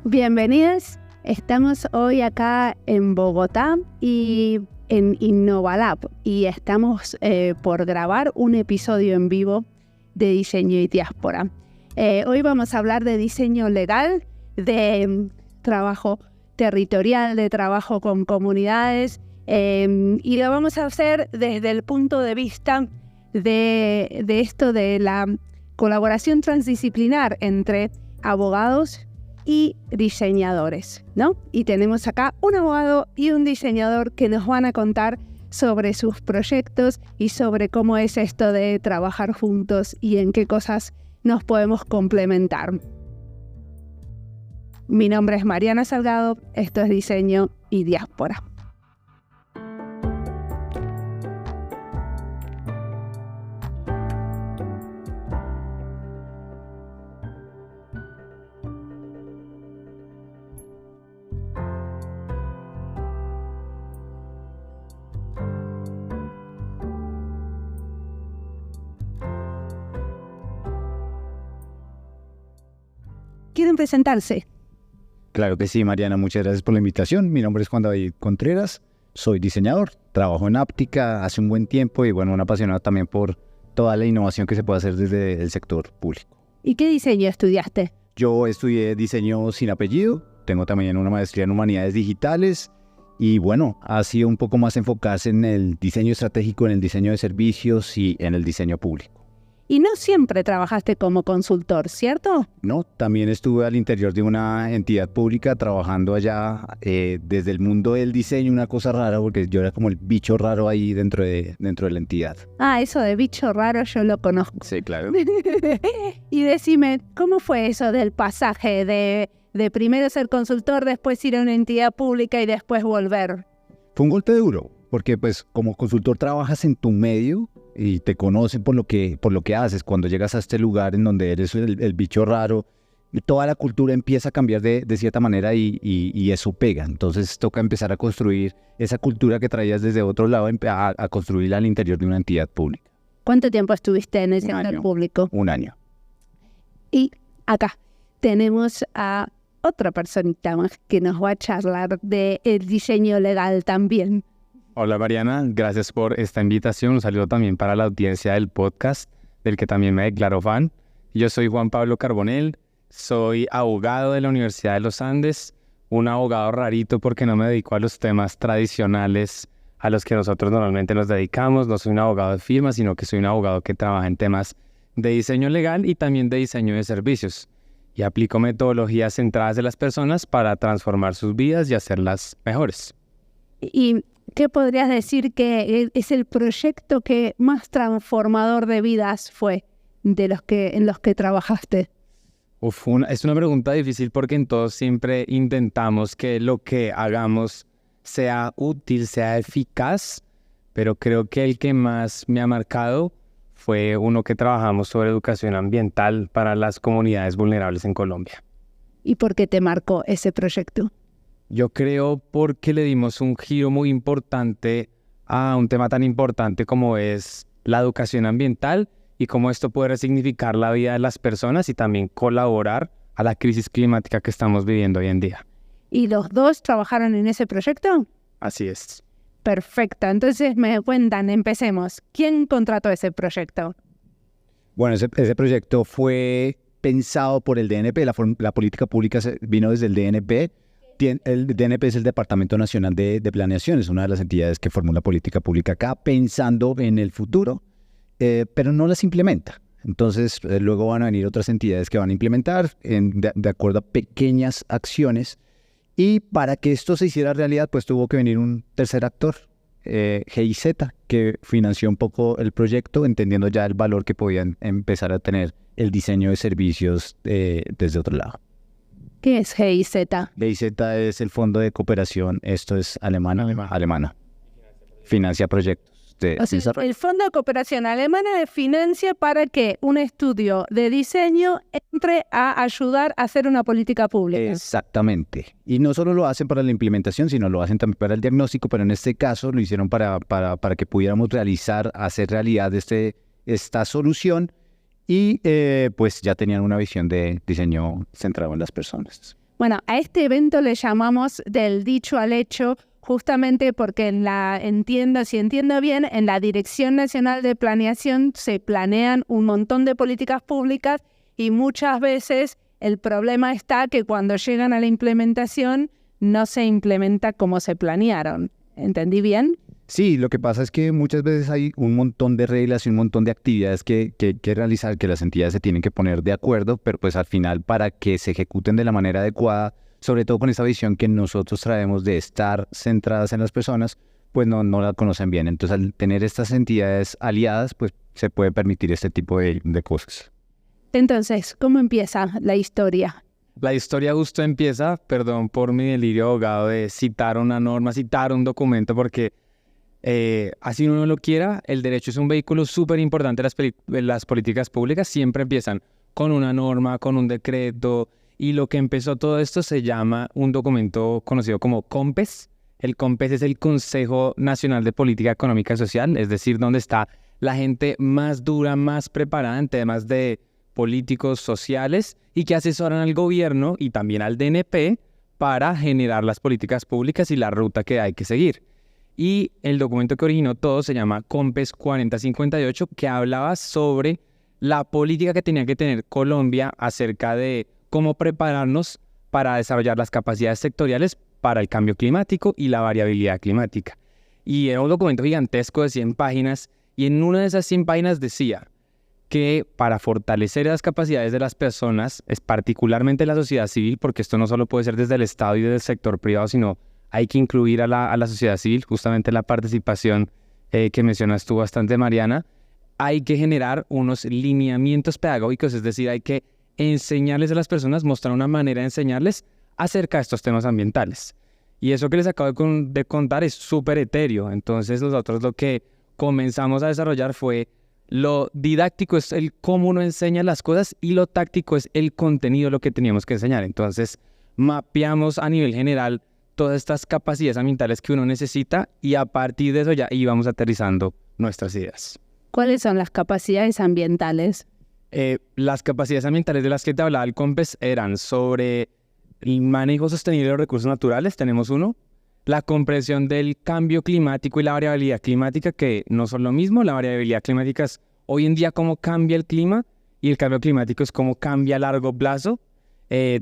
Bienvenidos, estamos hoy acá en Bogotá y en Innovalab y estamos por grabar un episodio en vivo de diseño y diáspora. Hoy vamos a hablar de diseño legal, de trabajo territorial, de trabajo con comunidades y lo vamos a hacer desde el punto de vista de esto de la colaboración transdisciplinar entre abogados y diseñadores, ¿no? Y tenemos acá un abogado y un diseñador que nos van a contar sobre sus proyectos y sobre cómo es esto de trabajar juntos y en qué cosas nos podemos complementar. Mi nombre es Mariana Salgado, esto es Diseño y Diáspora. ¿Quieren presentarse? Claro que sí, Mariana, muchas gracias por la invitación. Mi nombre es Juan David Contreras, soy diseñador, trabajo en Áptica hace un buen tiempo y bueno, un apasionado también por toda la innovación que se puede hacer desde el sector público. ¿Y qué diseño estudiaste? Yo estudié diseño sin apellido, tengo también una maestría en humanidades digitales y bueno, ha sido un poco más enfocarse en el diseño estratégico, en el diseño de servicios y en el diseño público. Y no siempre trabajaste como consultor, ¿cierto? No, también estuve al interior de una entidad pública trabajando allá desde el mundo del diseño, una cosa rara porque yo era como el bicho raro ahí dentro de la entidad. Ah, eso de bicho raro yo lo conozco. Sí, claro. Y decime, ¿cómo fue eso del pasaje de primero ser consultor, después ir a una entidad pública y después volver? Fue un golpe duro porque pues como consultor trabajas en tu medio y te conocen por lo que haces. Cuando llegas a este lugar en donde eres el bicho raro, toda la cultura empieza a cambiar de cierta manera y eso pega. Entonces toca empezar a construir esa cultura que traías desde otro lado, a construirla al interior de una entidad pública. ¿Cuánto tiempo estuviste en el sector público? 1 año. Y acá tenemos a otra personita más que nos va a charlar del diseño legal también. Hola Mariana, gracias por esta invitación. Un saludo también para la audiencia del podcast, del que también me declaro fan. Yo soy Juan Pablo Carbonell, soy abogado de la Universidad de los Andes, un abogado rarito porque no me dedico a los temas tradicionales a los que nosotros normalmente nos dedicamos. No soy un abogado de firma, sino que soy un abogado que trabaja en temas de diseño legal y también de diseño de servicios. Y aplico metodologías centradas en las personas para transformar sus vidas y hacerlas mejores. ¿Y qué podrías decir que es el proyecto que más transformador de vidas fue en los que trabajaste? Es una pregunta difícil porque en todos siempre intentamos que lo que hagamos sea útil, sea eficaz, pero creo que el que más me ha marcado fue uno que trabajamos sobre educación ambiental para las comunidades vulnerables en Colombia. ¿Y por qué te marcó ese proyecto? Yo creo porque le dimos un giro muy importante a un tema tan importante como es la educación ambiental y cómo esto puede resignificar la vida de las personas y también colaborar a la crisis climática que estamos viviendo hoy en día. ¿Y los dos trabajaron en ese proyecto? Así es. Perfecto. Entonces me cuentan, empecemos. ¿Quién contrató ese proyecto? Bueno, ese proyecto fue pensado por el DNP, la política pública vino desde el DNP. El DNP es el Departamento Nacional de Planeación, es una de las entidades que formula política pública acá, pensando en el futuro, pero no las implementa. Entonces, luego van a venir otras entidades que van a implementar de acuerdo a pequeñas acciones. Y para que esto se hiciera realidad, pues tuvo que venir un tercer actor, GIZ, que financió un poco el proyecto, entendiendo ya el valor que podían empezar a tener el diseño de servicios desde otro lado. ¿Qué es GIZ? GIZ es el Fondo de Cooperación, esto es alemana. Financia proyectos de desarrollo. El Fondo de Cooperación Alemana financia para que un estudio de diseño entre a ayudar a hacer una política pública. Exactamente. Y no solo lo hacen para la implementación, sino lo hacen también para el diagnóstico, pero en este caso lo hicieron para que pudiéramos hacer realidad esta solución. Y pues ya tenían una visión de diseño centrado en las personas. Bueno, a este evento le llamamos del dicho al hecho, justamente porque si entiendo bien, en la Dirección Nacional de Planeación se planean un montón de políticas públicas y muchas veces el problema está que cuando llegan a la implementación no se implementa como se planearon. ¿Entendí bien? Sí, lo que pasa es que muchas veces hay un montón de reglas y un montón de actividades que realizar, que las entidades se tienen que poner de acuerdo, pero pues al final para que se ejecuten de la manera adecuada, sobre todo con esa visión que nosotros traemos de estar centradas en las personas, pues no la conocen bien. Entonces al tener estas entidades aliadas, pues se puede permitir este tipo de cosas. Entonces, ¿cómo empieza la historia? La historia justo empieza, perdón por mi delirio abogado, de citar una norma, citar un documento, porque así uno no lo quiera, el derecho es un vehículo súper importante. Las políticas públicas siempre empiezan con una norma, con un decreto, y lo que empezó todo esto se llama un documento conocido como COMPES. El COMPES es el Consejo Nacional de Política Económica y Social, es decir, donde está la gente más dura, más preparada en temas de políticos sociales y que asesoran al gobierno y también al DNP para generar las políticas públicas y la ruta que hay que seguir. Y el documento que originó todo se llama COMPES 4058, que hablaba sobre la política que tenía que tener Colombia acerca de cómo prepararnos para desarrollar las capacidades sectoriales para el cambio climático y la variabilidad climática. Y era un documento gigantesco de 100 páginas, y en una de esas 100 páginas decía que para fortalecer las capacidades de las personas, es particularmente la sociedad civil, porque esto no solo puede ser desde el Estado y desde el sector privado, sino hay que incluir a la sociedad civil, justamente la participación que mencionas tú bastante, Mariana. Hay que generar unos lineamientos pedagógicos, es decir, hay que enseñarles a las personas, mostrar una manera de enseñarles acerca de estos temas ambientales. Y eso que les acabo de contar es súper etéreo. Entonces nosotros lo que comenzamos a desarrollar fue lo didáctico, es el cómo uno enseña las cosas, y lo táctico es el contenido, lo que teníamos que enseñar. Entonces mapeamos a nivel general todas estas capacidades ambientales que uno necesita, y a partir de eso ya íbamos aterrizando nuestras ideas. ¿Cuáles son las capacidades ambientales? Las capacidades ambientales de las que te hablaba el COMPES eran sobre el manejo sostenible de los recursos naturales, tenemos uno, la comprensión del cambio climático y la variabilidad climática, que no son lo mismo. La variabilidad climática es hoy en día cómo cambia el clima, y el cambio climático es cómo cambia a largo plazo.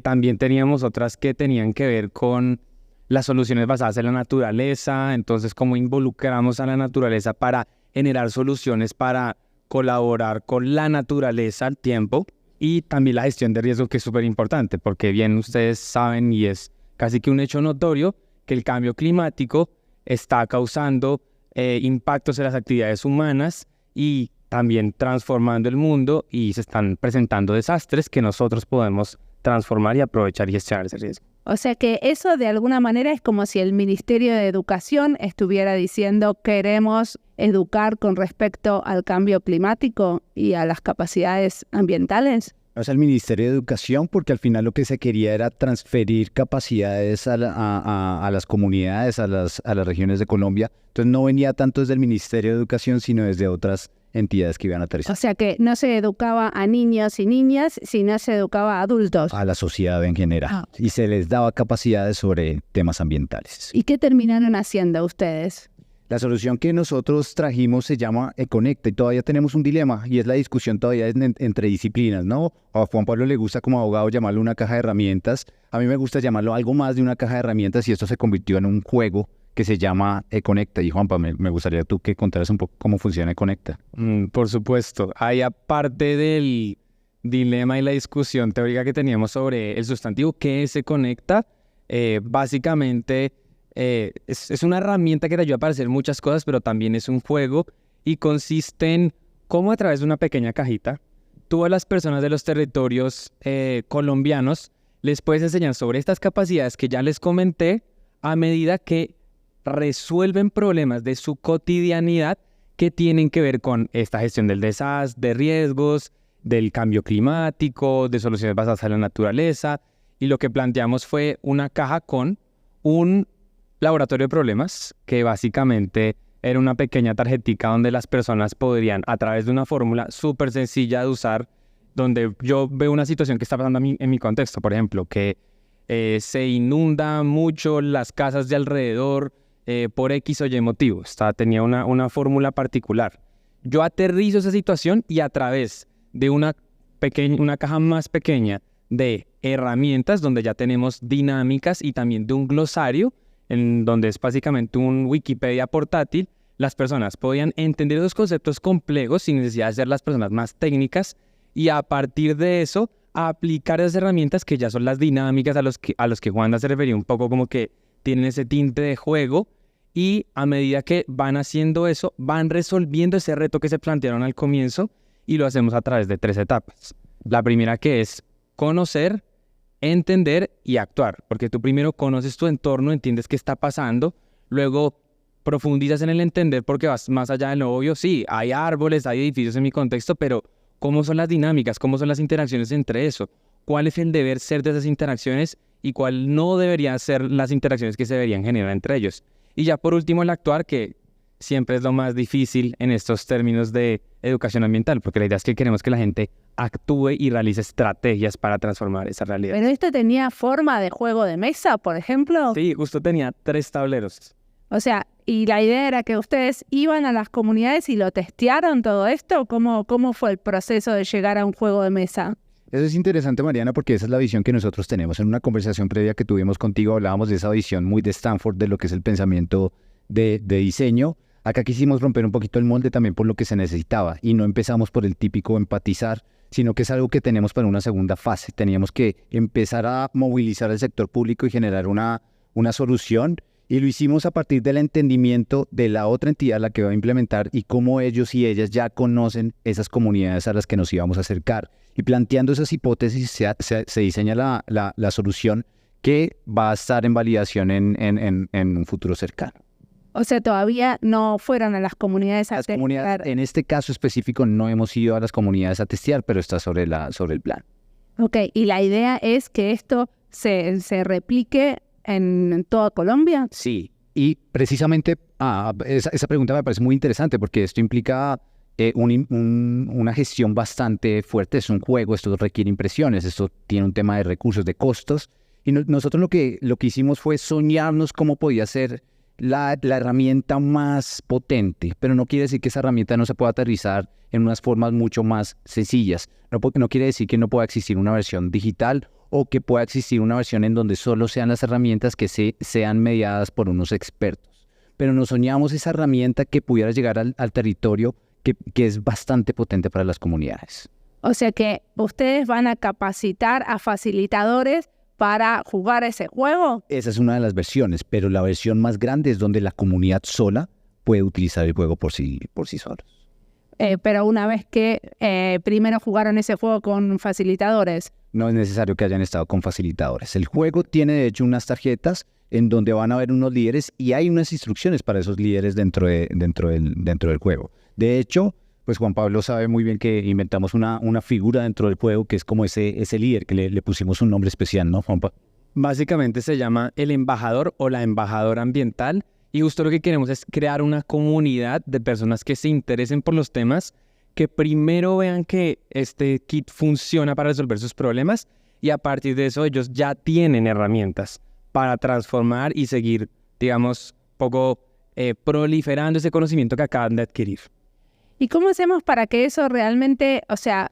También teníamos otras que tenían que ver con las soluciones basadas en la naturaleza, entonces cómo involucramos a la naturaleza para generar soluciones para colaborar con la naturaleza al tiempo, y también la gestión de riesgo, que es súper importante, porque bien ustedes saben, y es casi que un hecho notorio, que el cambio climático está causando impactos en las actividades humanas y también transformando el mundo, y se están presentando desastres que nosotros podemos transformar y aprovechar y gestionar ese riesgo. O sea que eso de alguna manera es como si el Ministerio de Educación estuviera diciendo queremos educar con respecto al cambio climático y a las capacidades ambientales. O sea, el Ministerio de Educación, porque al final lo que se quería era transferir capacidades a las comunidades, a las regiones de Colombia. Entonces no venía tanto desde el Ministerio de Educación, sino desde otras entidades que iban a aterrizar. O sea que no se educaba a niños y niñas, sino se educaba a adultos. A la sociedad en general. Y se les daba capacidades sobre temas ambientales. ¿Y qué terminaron haciendo ustedes? La solución que nosotros trajimos se llama Econecta, y todavía tenemos un dilema, y es la discusión todavía entre disciplinas, ¿no? A Juan Pablo le gusta como abogado llamarlo una caja de herramientas. A mí me gusta llamarlo algo más de una caja de herramientas, y esto se convirtió en un juego que se llama Econecta. Y Juanpa, me gustaría tú que contaras un poco cómo funciona Econecta. Por supuesto. Hay, aparte del dilema y la discusión teórica que teníamos sobre el sustantivo, ¿qué es Econecta? Básicamente es una herramienta que te ayuda para hacer muchas cosas, pero también es un juego, y consiste en cómo a través de una pequeña cajita, tú a las personas de los territorios colombianos les puedes enseñar sobre estas capacidades que ya les comenté, a medida que resuelven problemas de su cotidianidad que tienen que ver con esta gestión del desastre, de riesgos, del cambio climático, de soluciones basadas en la naturaleza. Y lo que planteamos fue una caja con un laboratorio de problemas, que básicamente era una pequeña tarjetica donde las personas podrían, a través de una fórmula súper sencilla de usar, donde yo veo una situación que está pasando en mi contexto, por ejemplo, que se inunda mucho las casas de alrededor por X o Y motivo. Tenía una fórmula particular. Yo aterrizo esa situación y a través de una caja más pequeña de herramientas donde ya tenemos dinámicas y también de un glosario, en donde es básicamente un Wikipedia portátil, las personas podían entender esos conceptos complejos sin necesidad de ser las personas más técnicas y a partir de eso aplicar esas herramientas que ya son las dinámicas a los que Juanda se refería un poco como que tienen ese tinte de juego y a medida que van haciendo eso, van resolviendo ese reto que se plantearon al comienzo y lo hacemos a través de 3 etapas. La primera que es conocer, entender y actuar, porque tú primero conoces tu entorno, entiendes qué está pasando, luego profundizas en el entender porque vas más allá de lo obvio. Sí, hay árboles, hay edificios en mi contexto, pero ¿cómo son las dinámicas? ¿Cómo son las interacciones entre eso? ¿Cuál es el deber ser de esas interacciones y cuál no deberían ser las interacciones que se deberían generar entre ellos? Y ya por último el actuar, que siempre es lo más difícil en estos términos de educación ambiental, porque la idea es que queremos que la gente actúe y realice estrategias para transformar esa realidad. ¿Pero esto tenía forma de juego de mesa, por ejemplo? Sí, justo tenía 3 tableros. O sea, ¿y la idea era que ustedes iban a las comunidades y lo testearon todo esto? ¿Cómo fue el proceso de llegar a un juego de mesa? Eso es interesante, Mariana, porque esa es la visión que nosotros tenemos. En una conversación previa que tuvimos contigo hablábamos de esa visión muy de Stanford, de lo que es el pensamiento de diseño. Acá quisimos romper un poquito el molde también por lo que se necesitaba y no empezamos por el típico empatizar, sino que es algo que tenemos para una segunda fase. Teníamos que empezar a movilizar al sector público y generar una solución. Y lo hicimos a partir del entendimiento de la otra entidad, la que va a implementar, y cómo ellos y ellas ya conocen esas comunidades a las que nos íbamos a acercar. Y planteando esas hipótesis se diseña la solución que va a estar en validación en un futuro cercano. O sea, todavía no fueron a las comunidades a testear. En este caso específico no hemos ido a las comunidades a testear, pero está sobre el plan. Ok, y la idea es que esto se replique en toda Colombia. Sí, y precisamente esa pregunta me parece muy interesante porque esto implica una gestión bastante fuerte. Es un juego, esto requiere impresiones, esto tiene un tema de recursos, de costos, y nosotros lo que hicimos fue soñarnos cómo podía ser la herramienta más potente, pero no quiere decir que esa herramienta no se pueda aterrizar en unas formas mucho más sencillas. No quiere decir que no pueda existir una versión digital o que pueda existir una versión en donde solo sean las herramientas que sean mediadas por unos expertos. Pero nos soñamos esa herramienta que pudiera llegar al territorio que es bastante potente para las comunidades. O sea que ustedes van a capacitar a facilitadores para jugar ese juego. Esa es una de las versiones, pero la versión más grande es donde la comunidad sola puede utilizar el juego por sí solos. Pero una vez que primero jugaron ese juego con facilitadores. No es necesario que hayan estado con facilitadores. El juego tiene de hecho unas tarjetas en donde van a haber unos líderes y hay unas instrucciones para esos líderes dentro del juego. De hecho, pues Juan Pablo sabe muy bien que inventamos una figura dentro del juego que es como ese líder, que le pusimos un nombre especial, ¿no, Juan Pablo? Básicamente se llama el embajador o la embajadora ambiental y justo lo que queremos es crear una comunidad de personas que se interesen por los temas, que primero vean que este kit funciona para resolver sus problemas y a partir de eso ellos ya tienen herramientas para transformar y seguir, digamos, poco proliferando ese conocimiento que acaban de adquirir. ¿Y cómo hacemos para que eso realmente, o sea,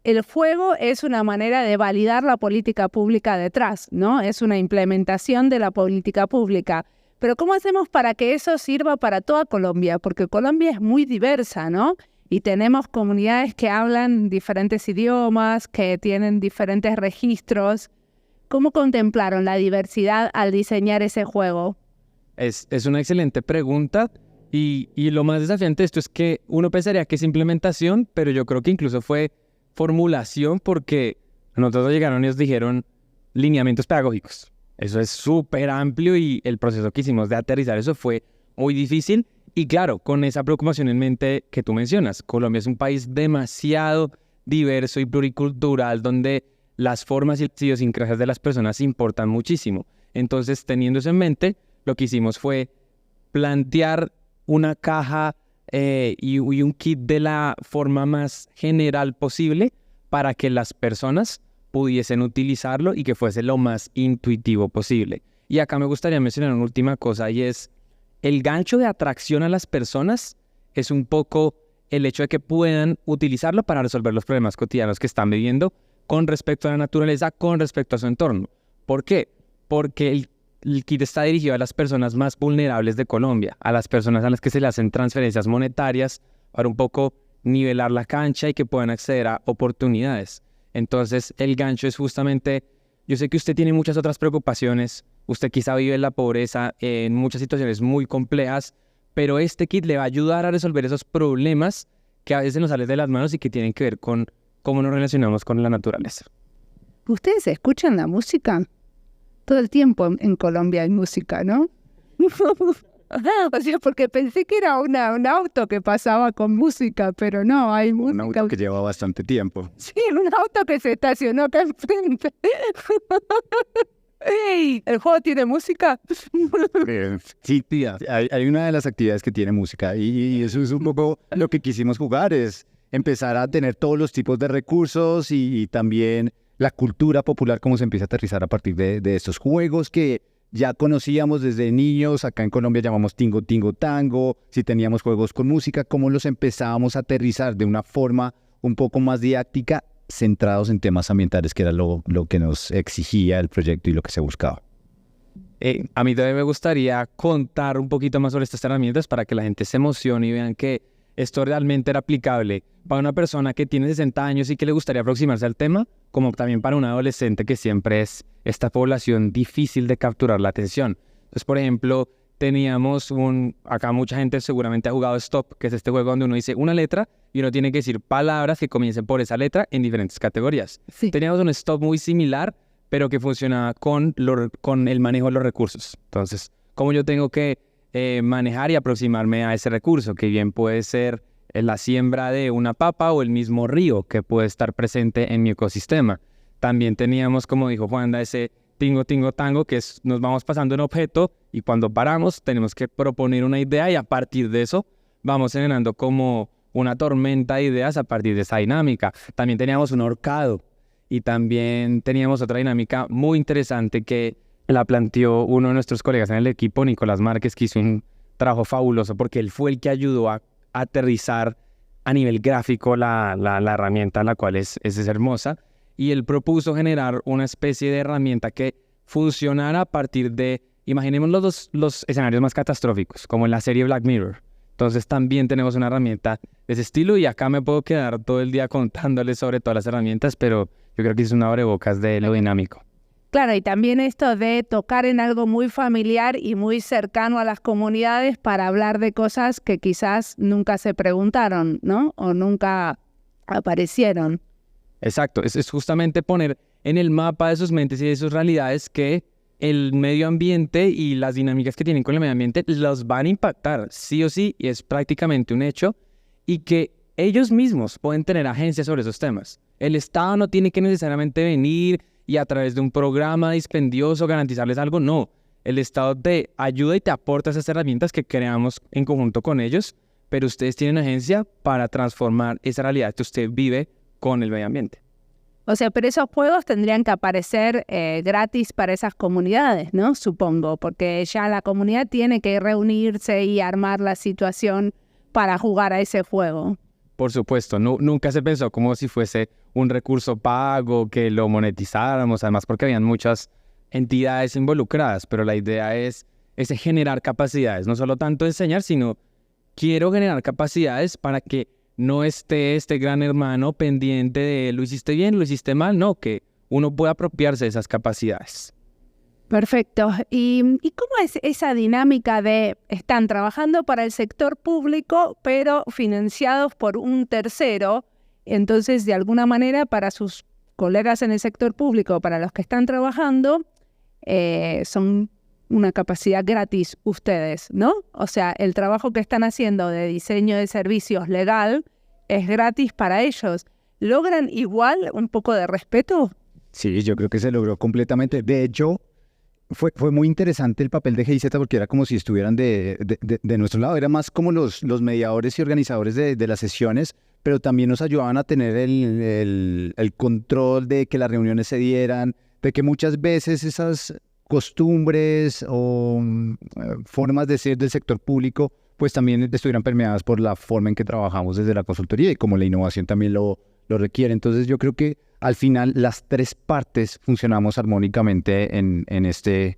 el juego es una manera de validar la política pública detrás, ¿no? Es una implementación de la política pública. Pero ¿cómo hacemos para que eso sirva para toda Colombia? Porque Colombia es muy diversa, ¿no? Y tenemos comunidades que hablan diferentes idiomas, que tienen diferentes registros. ¿Cómo contemplaron la diversidad al diseñar ese juego? Es una excelente pregunta y lo más desafiante de esto es que uno pensaría que es implementación, pero yo creo que incluso fue formulación porque a nosotros llegaron y nos dijeron lineamientos pedagógicos. Eso es súper amplio y el proceso que hicimos de aterrizar eso fue muy difícil. Y claro, con esa preocupación en mente que tú mencionas, Colombia es un país demasiado diverso y pluricultural donde las formas y las idiosincrasias de las personas importan muchísimo. Entonces, teniendo eso en mente, lo que hicimos fue plantear una caja y un kit de la forma más general posible para que las personas pudiesen utilizarlo y que fuese lo más intuitivo posible. Y acá me gustaría mencionar una última cosa, y es el gancho de atracción a las personas es un poco el hecho de que puedan utilizarlo para resolver los problemas cotidianos que están viviendo con respecto a la naturaleza, con respecto a su entorno. ¿Por qué? Porque el kit está dirigido a las personas más vulnerables de Colombia, a las personas a las que se le hacen transferencias monetarias para un poco nivelar la cancha y que puedan acceder a oportunidades. Entonces, el gancho es justamente, yo sé que usted tiene muchas otras preocupaciones, usted quizá vive en la pobreza, en muchas situaciones muy complejas, pero este kit le va a ayudar a resolver esos problemas que a veces nos salen de las manos y que tienen que ver con cómo nos relacionamos con la naturaleza. ¿Ustedes escuchan la música? Todo el tiempo en Colombia hay música, ¿no? O sea, porque pensé que era un auto que pasaba con música, pero no, hay música. Un auto que lleva bastante tiempo. Sí, un auto que se estacionó acá enfrente. ¡Ey! ¿El juego tiene música? Sí, tía, hay una de las actividades que tiene música y eso es un poco lo que quisimos jugar, es empezar a tener todos los tipos de recursos y también la cultura popular, cómo se empieza a aterrizar a partir de estos juegos que ya conocíamos desde niños. Acá en Colombia llamamos Tingo Tingo Tango. Si teníamos juegos con música, cómo los empezábamos a aterrizar de una forma un poco más didáctica, centrados en temas ambientales, que era lo que nos exigía el proyecto y lo que se buscaba. A mí también me gustaría contar un poquito más sobre estas herramientas para que la gente se emocione y vean que esto realmente era aplicable para una persona que tiene 60 años y que le gustaría aproximarse al tema, como también para un adolescente que siempre es esta población difícil de capturar la atención. Entonces, por ejemplo, teníamos acá mucha gente seguramente ha jugado Stop, que es este juego donde uno dice una letra y uno tiene que decir palabras que comiencen por esa letra en diferentes categorías. Sí. Teníamos un Stop muy similar, pero que funcionaba con el manejo de los recursos. Entonces, cómo yo tengo que manejar y aproximarme a ese recurso, que bien puede ser la siembra de una papa o el mismo río que puede estar presente en mi ecosistema. También teníamos, como dijo Juanda, ese Tingo Tingo Tango, que nos vamos pasando un objeto y cuando paramos tenemos que proponer una idea y a partir de eso vamos generando como una tormenta de ideas a partir de esa dinámica. También teníamos un ahorcado y también teníamos otra dinámica muy interesante que la planteó uno de nuestros colegas en el equipo, Nicolás Márquez, que hizo un trabajo fabuloso porque él fue el que ayudó a aterrizar a nivel gráfico la herramienta, la cual es hermosa, y él propuso generar una especie de herramienta que funcionara a partir de, imaginemos los escenarios más catastróficos, como en la serie Black Mirror. Entonces también tenemos una herramienta de ese estilo y acá me puedo quedar todo el día contándoles sobre todas las herramientas, pero yo creo que es un abrebocas de lo dinámico. Claro, y también esto de tocar en algo muy familiar y muy cercano a las comunidades para hablar de cosas que quizás nunca se preguntaron, ¿no? O nunca aparecieron. Exacto, es justamente poner en el mapa de sus mentes y de sus realidades que el medio ambiente y las dinámicas que tienen con el medio ambiente los van a impactar, sí o sí, y es prácticamente un hecho, y que ellos mismos pueden tener agencia sobre esos temas. El Estado no tiene que necesariamente venir y a través de un programa dispendioso garantizarles algo, no. El Estado te ayuda y te aporta esas herramientas que creamos en conjunto con ellos, pero ustedes tienen agencia para transformar esa realidad que usted vive con el medio ambiente. O sea, pero esos juegos tendrían que aparecer gratis para esas comunidades, ¿no? Supongo, porque ya la comunidad tiene que reunirse y armar la situación para jugar a ese juego. Por supuesto, nunca se pensó como si fuese un recurso pago, que lo monetizáramos, además porque habían muchas entidades involucradas, pero la idea es generar capacidades, no solo tanto enseñar, sino quiero generar capacidades para que no esté este gran hermano pendiente de lo hiciste bien, lo hiciste mal, no, que uno pueda apropiarse de esas capacidades. Perfecto. ¿Y cómo es esa dinámica de están trabajando para el sector público, pero financiados por un tercero? Entonces, de alguna manera, para sus colegas en el sector público, para los que están trabajando, son una capacidad gratis ustedes, ¿no? O sea, el trabajo que están haciendo de diseño de servicios legal es gratis para ellos. ¿Logran igual un poco de respeto? Sí, yo creo que se logró completamente. De hecho, fue muy interesante el papel de GIZ porque era como si estuvieran de nuestro lado. Era más como los mediadores y organizadores de las sesiones, pero también nos ayudaban a tener el control de que las reuniones se dieran, de que muchas veces esas costumbres o formas de ser del sector público pues también estuvieran permeadas por la forma en que trabajamos desde la consultoría y como la innovación también lo requiere. Entonces yo creo que al final las tres partes funcionamos armónicamente en este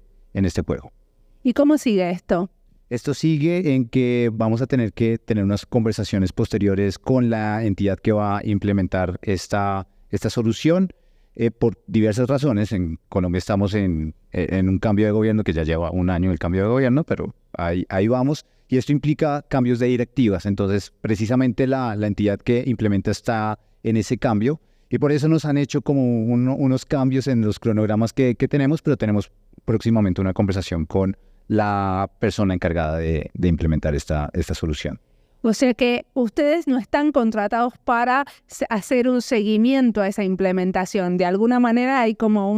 juego. ¿Y cómo sigue esto? Esto sigue en que vamos a tener que tener unas conversaciones posteriores con la entidad que va a implementar esta solución por diversas razones. En Colombia estamos en un cambio de gobierno que ya lleva un año el cambio de gobierno, pero ahí vamos. Y esto implica cambios de directivas. Entonces, precisamente la entidad que implementa está en ese cambio. Y por eso nos han hecho como unos cambios en los cronogramas que tenemos, pero tenemos próximamente una conversación con la persona encargada de implementar esta solución. O sea que ustedes no están contratados para hacer un seguimiento a esa implementación. De alguna manera hay como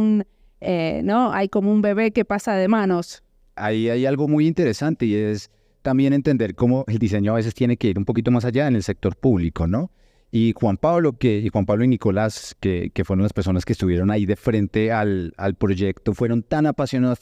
¿no? Hay como un bebé que pasa de manos. Ahí hay algo muy interesante y es también entender cómo el diseño a veces tiene que ir un poquito más allá en el sector público, ¿no? Y Juan Pablo y Nicolás, que fueron las personas que estuvieron ahí de frente al proyecto, fueron tan apasionados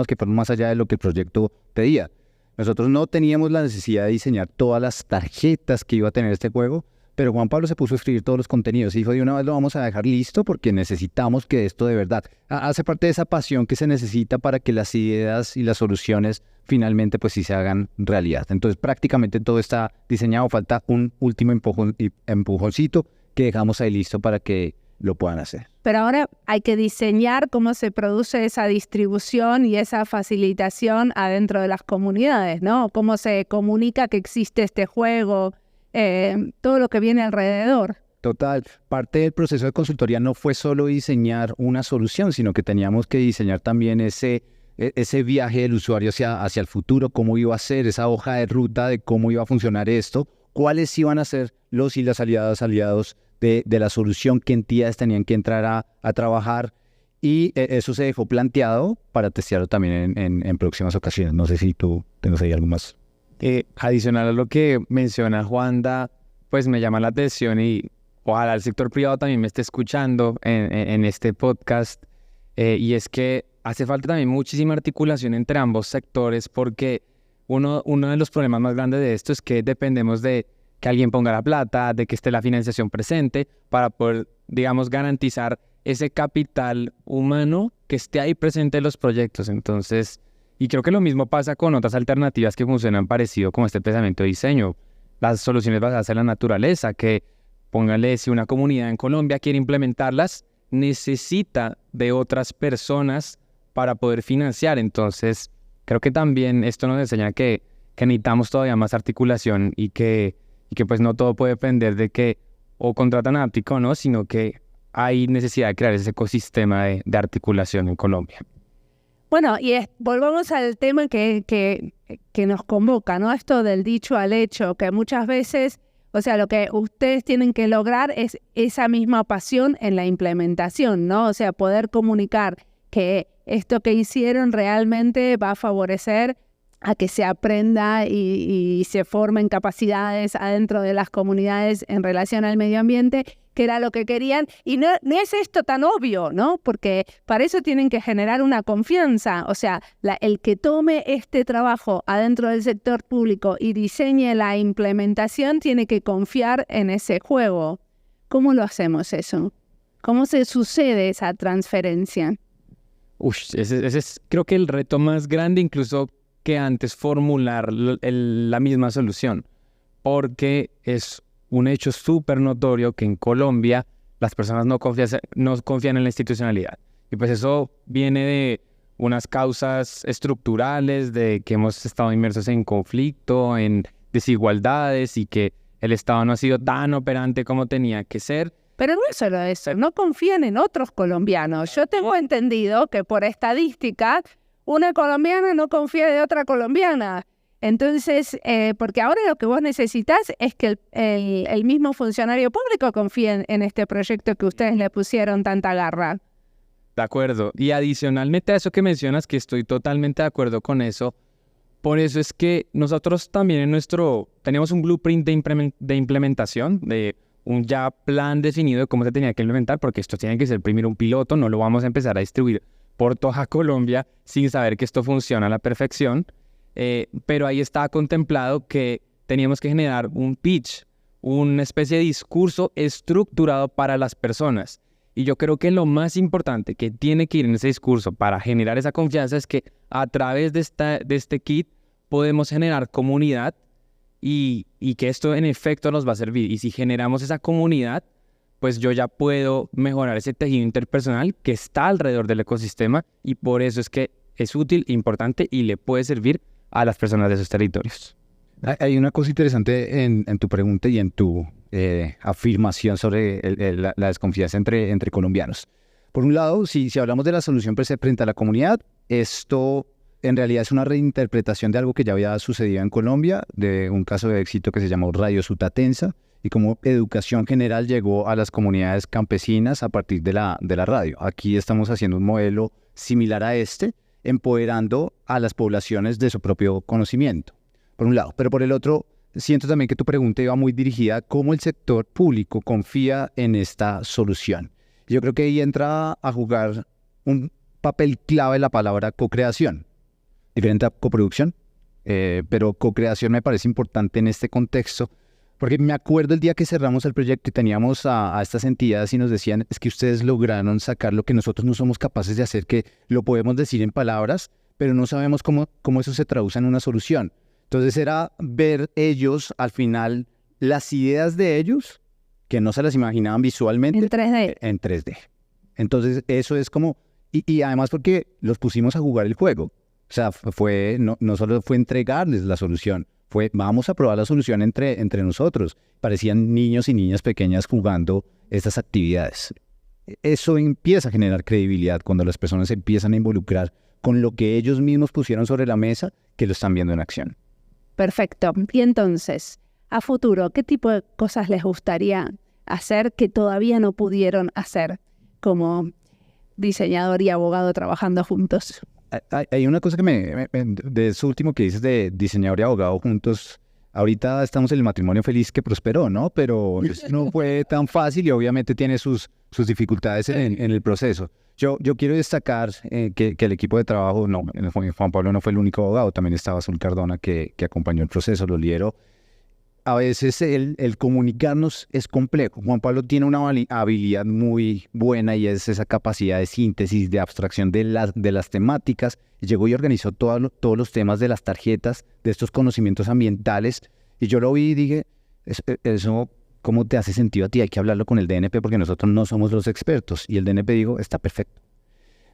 que fueron más allá de lo que el proyecto pedía. Nosotros no teníamos la necesidad de diseñar todas las tarjetas que iba a tener este juego, pero Juan Pablo se puso a escribir todos los contenidos y dijo, de una vez lo vamos a dejar listo porque necesitamos que esto de verdad hace parte de esa pasión que se necesita para que las ideas y las soluciones finalmente pues sí se hagan realidad. Entonces prácticamente todo está diseñado, falta un último empujoncito que dejamos ahí listo para que lo puedan hacer. Pero ahora hay que diseñar cómo se produce esa distribución y esa facilitación adentro de las comunidades, ¿no? Cómo se comunica que existe este juego, todo lo que viene alrededor. Total, parte del proceso de consultoría no fue solo diseñar una solución, sino que teníamos que diseñar también ese viaje del usuario hacia el futuro, cómo iba a ser esa hoja de ruta de cómo iba a funcionar esto, cuáles iban a ser los y las aliados de la solución, qué entidades tenían que entrar a trabajar, y eso se dejó planteado para testearlo también en próximas ocasiones. No sé si tú tengas ahí algo más. Adicional a lo que menciona Juanda, pues me llama la atención y ojalá el sector privado también me esté escuchando en este podcast, y es que hace falta también muchísima articulación entre ambos sectores porque uno de los problemas más grandes de esto es que dependemos de que alguien ponga la plata, de que esté la financiación presente para poder, digamos, garantizar ese capital humano que esté ahí presente en los proyectos. Entonces, y creo que lo mismo pasa con otras alternativas que funcionan parecido como este pensamiento de diseño. Las soluciones basadas en la naturaleza, que póngale, si una comunidad en Colombia quiere implementarlas, necesita de otras personas para poder financiar. Entonces, creo que también esto nos enseña que necesitamos todavía más articulación y que pues no todo puede depender de que o contratan a Aptica o no, sino que hay necesidad de crear ese ecosistema de articulación en Colombia. Bueno, y volvamos al tema que nos convoca, ¿no? Esto del dicho al hecho, que muchas veces, o sea, lo que ustedes tienen que lograr es esa misma pasión en la implementación, ¿no? O sea, poder comunicar que esto que hicieron realmente va a favorecer a que se aprenda y se formen capacidades adentro de las comunidades en relación al medio ambiente, que era lo que querían. Y no es esto tan obvio, ¿no? Porque para eso tienen que generar una confianza. O sea, el que tome este trabajo adentro del sector público y diseñe la implementación tiene que confiar en ese juego. ¿Cómo lo hacemos eso? ¿Cómo se sucede esa transferencia? Ese es creo que el reto más grande, incluso que antes formular la misma solución, porque es un hecho súper notorio que en Colombia las personas no confían en la institucionalidad. Y pues eso viene de unas causas estructurales, de que hemos estado inmersos en conflicto, en desigualdades y que el Estado no ha sido tan operante como tenía que ser. Pero no es solo eso, no confían en otros colombianos. Yo tengo entendido que por estadística una colombiana no confía de otra colombiana. Entonces, porque ahora lo que vos necesitas es que el mismo funcionario público confíe en este proyecto que ustedes le pusieron tanta garra. De acuerdo. Y adicionalmente a eso que mencionas, que estoy totalmente de acuerdo con eso, por eso es que nosotros también tenemos un blueprint de implementación, de un ya plan definido de cómo se tenía que implementar, porque esto tiene que ser primero un piloto, no lo vamos a empezar a distribuir por toda Colombia sin saber que esto funciona a la perfección, pero ahí estaba contemplado que teníamos que generar un pitch, una especie de discurso estructurado para las personas. Y yo creo que lo más importante que tiene que ir en ese discurso para generar esa confianza es que a través de este kit podemos generar comunidad y que esto en efecto nos va a servir. Y si generamos esa comunidad, pues yo ya puedo mejorar ese tejido interpersonal que está alrededor del ecosistema, y por eso es que es útil, importante y le puede servir a las personas de esos territorios. Hay una cosa interesante en tu pregunta y en tu afirmación sobre la desconfianza entre colombianos. Por un lado, si hablamos de la solución frente a la comunidad, esto en realidad es una reinterpretación de algo que ya había sucedido en Colombia, de un caso de éxito que se llamó Radio Sutatensa, y cómo educación general llegó a las comunidades campesinas a partir de la radio. Aquí estamos haciendo un modelo similar a este, empoderando a las poblaciones de su propio conocimiento, por un lado. Pero por el otro, siento también que tu pregunta iba muy dirigida a cómo el sector público confía en esta solución. Yo creo que ahí entra a jugar un papel clave la palabra co-creación, diferente a coproducción, pero co-creación me parece importante en este contexto, porque me acuerdo el día que cerramos el proyecto y teníamos a estas entidades y nos decían, es que ustedes lograron sacar lo que nosotros no somos capaces de hacer, que lo podemos decir en palabras, pero no sabemos cómo eso se traduce en una solución. Entonces era ver ellos, al final, las ideas de ellos, que no se las imaginaban visualmente. En 3D. En 3D. Entonces eso es como, y además porque los pusimos a jugar el juego. O sea, no solo fue entregarles la solución, fue vamos a probar la solución entre nosotros. Parecían niños y niñas pequeñas jugando estas actividades. Eso empieza a generar credibilidad cuando las personas se empiezan a involucrar con lo que ellos mismos pusieron sobre la mesa, que lo están viendo en acción. Perfecto. Y entonces, a futuro, ¿qué tipo de cosas les gustaría hacer que todavía no pudieron hacer como diseñador y abogado trabajando juntos? Hay una cosa que de eso último que dices de diseñador y abogado juntos, ahorita estamos en el matrimonio feliz que prosperó, ¿no? Pero no fue tan fácil y obviamente tiene sus dificultades en el proceso. Yo quiero destacar que el equipo de trabajo, Juan Pablo no fue el único abogado, también estaba Azul Cardona que acompañó el proceso, lo lideró. A veces el comunicarnos es complejo. Juan Pablo tiene una habilidad muy buena y es esa capacidad de síntesis, de abstracción de las temáticas. Llegó y organizó todos los temas de las tarjetas, de estos conocimientos ambientales. Y yo lo vi y dije, eso, ¿cómo te hace sentido a ti? Hay que hablarlo con el DNP porque nosotros no somos los expertos. Y el DNP dijo, está perfecto.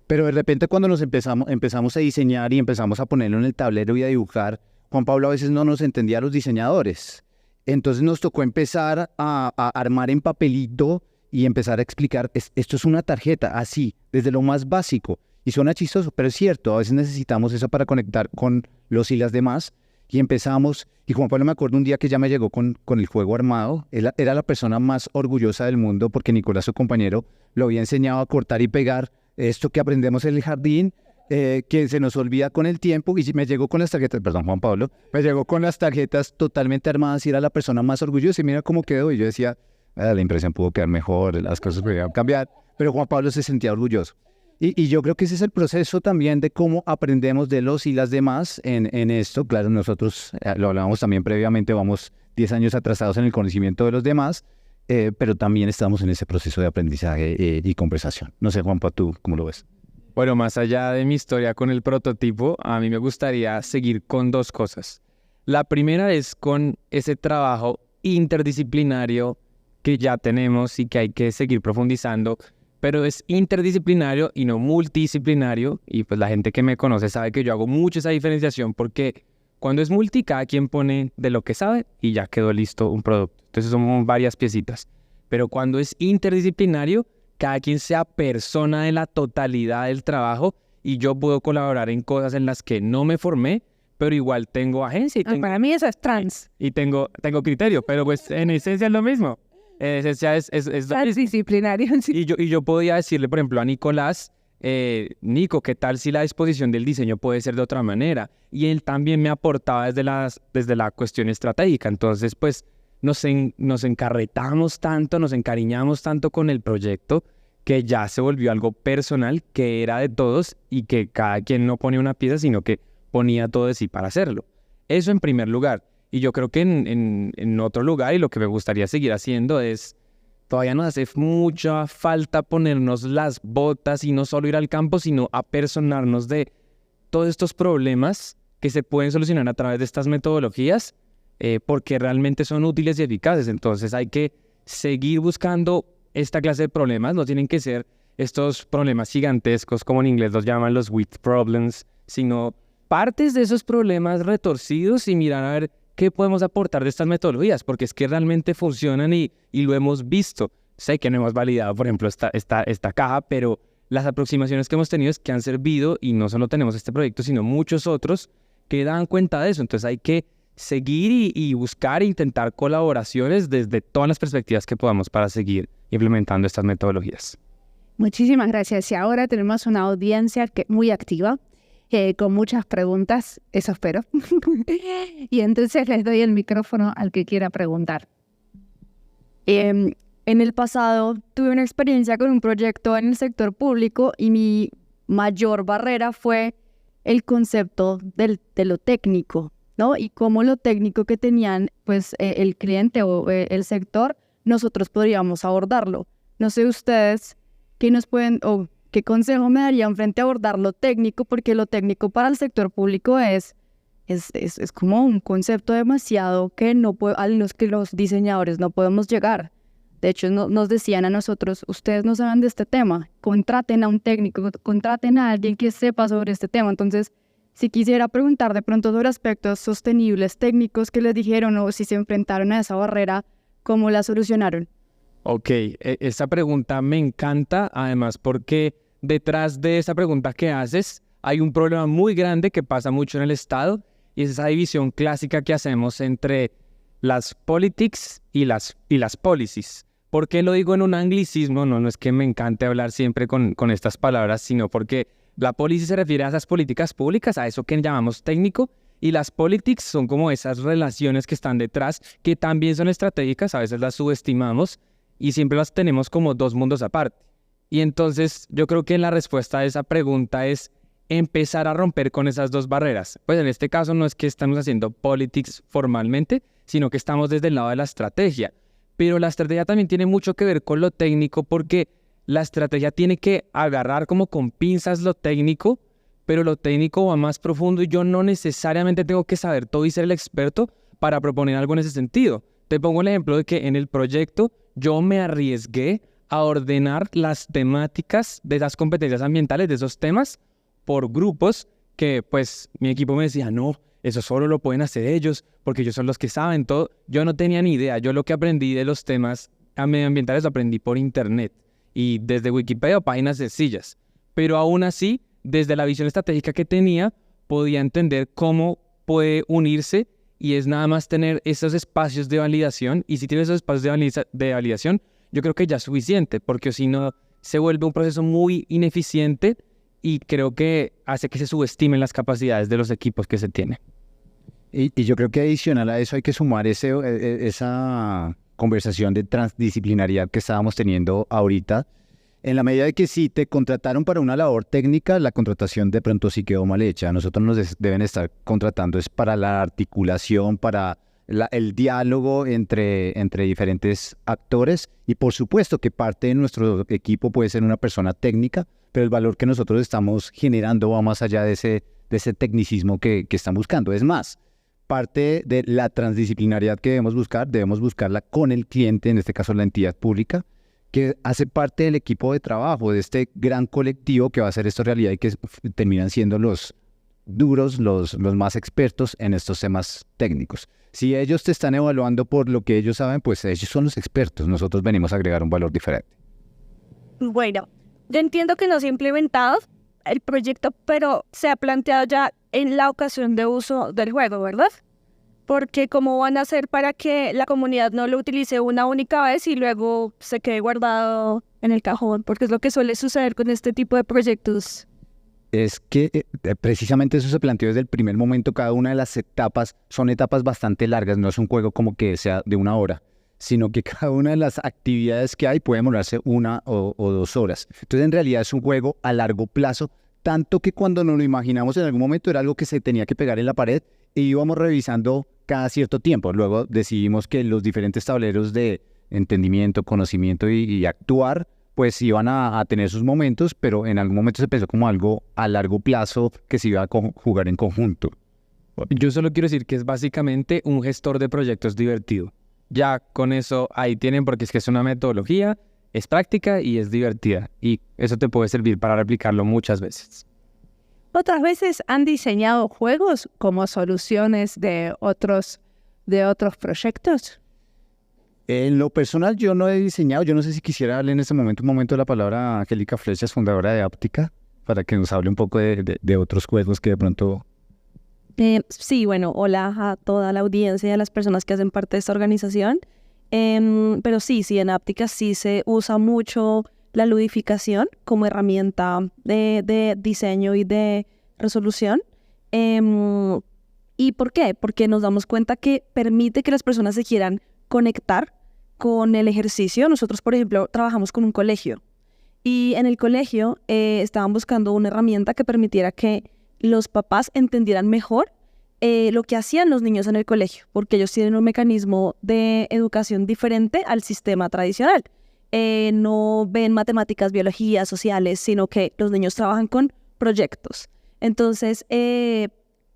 Pero de repente cuando nos empezamos a diseñar y empezamos a ponerlo en el tablero y a dibujar, Juan Pablo a veces no nos entendía a los diseñadores. Entonces nos tocó empezar a armar en papelito y empezar a explicar, esto es una tarjeta, así, desde lo más básico. Y suena chistoso, pero es cierto, a veces necesitamos eso para conectar con los y las demás. Y empezamos, y Juan Pablo me acuerdo un día que ya me llegó con el juego armado. Él era la persona más orgullosa del mundo porque Nicolás, su compañero, lo había enseñado a cortar y pegar esto que aprendemos en el jardín, que se nos olvida con el tiempo, y me llegó con las tarjetas, perdón Juan Pablo, me llegó con las tarjetas totalmente armadas y era la persona más orgullosa y mira cómo quedó, y yo decía, la impresión pudo quedar mejor, las cosas podrían cambiar, pero Juan Pablo se sentía orgulloso. Y yo creo que ese es el proceso también de cómo aprendemos de los y las demás en esto. Claro, nosotros lo hablábamos también previamente, vamos 10 años atrasados en el conocimiento de los demás, pero también estamos en ese proceso de aprendizaje y conversación. No sé, Juanpa, ¿tú cómo lo ves? Bueno, más allá de mi historia con el prototipo, a mí me gustaría seguir con dos cosas. La primera es con ese trabajo interdisciplinario que ya tenemos y que hay que seguir profundizando, pero es interdisciplinario y no multidisciplinario, y pues la gente que me conoce sabe que yo hago mucho esa diferenciación porque cuando es multi, cada quien pone de lo que sabe y ya quedó listo un producto. Entonces son varias piecitas. Pero cuando es interdisciplinario, cada quien sea persona de la totalidad del trabajo y yo puedo colaborar en cosas en las que no me formé, pero igual tengo agencia. Y para mí eso es trans. Y tengo criterio, pero pues en esencia es lo mismo. En esencia es transdisciplinario. Sí. Y yo podía decirle, por ejemplo, a Nicolás, Nico, ¿qué tal si la disposición del diseño puede ser de otra manera? Y él también me aportaba desde la cuestión estratégica. Entonces, pues, nos encarretamos tanto, nos encariñamos tanto con el proyecto que ya se volvió algo personal, que era de todos y que cada quien no ponía una pieza, sino que ponía todo de sí para hacerlo. Eso en primer lugar. Y yo creo que en otro lugar, y lo que me gustaría seguir haciendo es, todavía nos hace mucha falta ponernos las botas y no solo ir al campo, sino apersonarnos de todos estos problemas que se pueden solucionar a través de estas metodologías, porque realmente son útiles y eficaces. Entonces hay que seguir buscando esta clase de problemas. No tienen que ser estos problemas gigantescos, como en inglés los llaman los width problems, sino partes de esos problemas retorcidos y mirar a ver qué podemos aportar de estas metodologías, porque es que realmente funcionan y lo hemos visto. Sé que no hemos validado, por ejemplo, esta caja, pero las aproximaciones que hemos tenido es que han servido, y no solo tenemos este proyecto, sino muchos otros que dan cuenta de eso. Entonces hay que seguir y buscar e intentar colaboraciones desde todas las perspectivas que podamos para seguir implementando estas metodologías. Muchísimas gracias. Y ahora tenemos una audiencia muy activa, con muchas preguntas, eso espero. Y entonces les doy el micrófono al que quiera preguntar. En el pasado tuve una experiencia con un proyecto en el sector público y mi mayor barrera fue el concepto de lo técnico, ¿no? Y cómo lo técnico que tenían pues, el cliente o el sector, nosotros podríamos abordarlo. No sé ustedes qué nos pueden o qué consejo me darían frente a abordar lo técnico, porque lo técnico para el sector público es como un concepto demasiado que a los que los diseñadores no podemos llegar. De hecho, nos decían a nosotros, ustedes no saben de este tema, contraten a un técnico, contraten a alguien que sepa sobre este tema. Entonces, si quisiera preguntar de pronto sobre aspectos sostenibles, técnicos que les dijeron o si se enfrentaron a esa barrera, ¿cómo la solucionaron? Ok, esa pregunta me encanta, además porque detrás de esa pregunta que haces hay un problema muy grande que pasa mucho en el Estado, y es esa división clásica que hacemos entre las politics y las policies. ¿Por qué lo digo en un anglicismo? No es que me encante hablar siempre con estas palabras, sino porque la policy se refiere a esas políticas públicas, a eso que llamamos técnico, y las politics son como esas relaciones que están detrás, que también son estratégicas, a veces las subestimamos, y siempre las tenemos como dos mundos aparte. Y entonces yo creo que la respuesta a esa pregunta es empezar a romper con esas dos barreras. Pues en este caso no es que estamos haciendo politics formalmente, sino que estamos desde el lado de la estrategia. Pero la estrategia también tiene mucho que ver con lo técnico, porque la estrategia tiene que agarrar como con pinzas lo técnico, pero lo técnico va más profundo y yo no necesariamente tengo que saber todo y ser el experto para proponer algo en ese sentido. Te pongo el ejemplo de que en el proyecto yo me arriesgué a ordenar las temáticas de esas competencias ambientales, de esos temas, por grupos que pues mi equipo me decía, no, eso solo lo pueden hacer ellos, porque ellos son los que saben todo. Yo no tenía ni idea. Yo lo que aprendí de los temas medioambientales lo aprendí por internet y desde Wikipedia o páginas sencillas. Pero aún así, desde la visión estratégica que tenía, podía entender cómo puede unirse, y es nada más tener esos espacios de validación. Y si tienes esos espacios de validación, yo creo que ya es suficiente, porque si no, se vuelve un proceso muy ineficiente y creo que hace que se subestimen las capacidades de los equipos que se tienen. Y yo creo que adicional a eso hay que sumar esa conversación de transdisciplinariedad que estábamos teniendo ahorita. En la medida de que si te contrataron para una labor técnica, la contratación de pronto sí quedó mal hecha. Nosotros nos deben estar contratando es para la articulación, para el diálogo entre diferentes actores, y por supuesto que parte de nuestro equipo puede ser una persona técnica, pero el valor que nosotros estamos generando va más allá de ese tecnicismo que están buscando. Es más, parte de la transdisciplinariedad que debemos buscarla con el cliente, en este caso la entidad pública, que hace parte del equipo de trabajo, de este gran colectivo que va a hacer esto realidad y que terminan siendo los duros, los más expertos en estos temas técnicos. Si ellos te están evaluando por lo que ellos saben, pues ellos son los expertos. Nosotros venimos a agregar un valor diferente. Bueno, yo entiendo que no se ha implementado el proyecto, pero se ha planteado ya en la ocasión de uso del juego, ¿verdad? Porque ¿cómo van a hacer para que la comunidad no lo utilice una única vez y luego se quede guardado en el cajón? Porque es lo que suele suceder con este tipo de proyectos. es que precisamente eso se planteó desde el primer momento. Cada una de las etapas son etapas bastante largas, no es un juego como que sea de 1 hora, sino que cada una de las actividades que hay puede demorarse 1 o 2 horas. Entonces en realidad es un juego a largo plazo, tanto que cuando nos lo imaginamos en algún momento era algo que se tenía que pegar en la pared e íbamos revisando cada cierto tiempo. Luego decidimos que los diferentes tableros de entendimiento, conocimiento y actuar pues iban a tener sus momentos, pero en algún momento se pensó como algo a largo plazo que se iba a jugar en conjunto. Yo solo quiero decir que es básicamente un gestor de proyectos divertido. Ya con eso ahí tienen, porque es que es una metodología, es práctica y es divertida. Y eso te puede servir para replicarlo muchas veces. Otras veces han diseñado juegos como soluciones de otros proyectos. En lo personal yo no he diseñado, yo no sé si quisiera darle en este momento un momento la palabra a Angélica Flechas, fundadora de Áptica, para que nos hable un poco de otros juegos que de pronto... Sí, bueno, hola a toda la audiencia y a las personas que hacen parte de esta organización. Pero sí, en Áptica sí se usa mucho la ludificación como herramienta de diseño y de resolución. ¿Y por qué? Porque nos damos cuenta que permite que las personas se quieran conectar con el ejercicio. Nosotros, por ejemplo, trabajamos con un colegio y en el colegio estaban buscando una herramienta que permitiera que los papás entendieran mejor lo que hacían los niños en el colegio, porque ellos tienen un mecanismo de educación diferente al sistema tradicional. No ven matemáticas, biología, sociales, sino que los niños trabajan con proyectos. Entonces,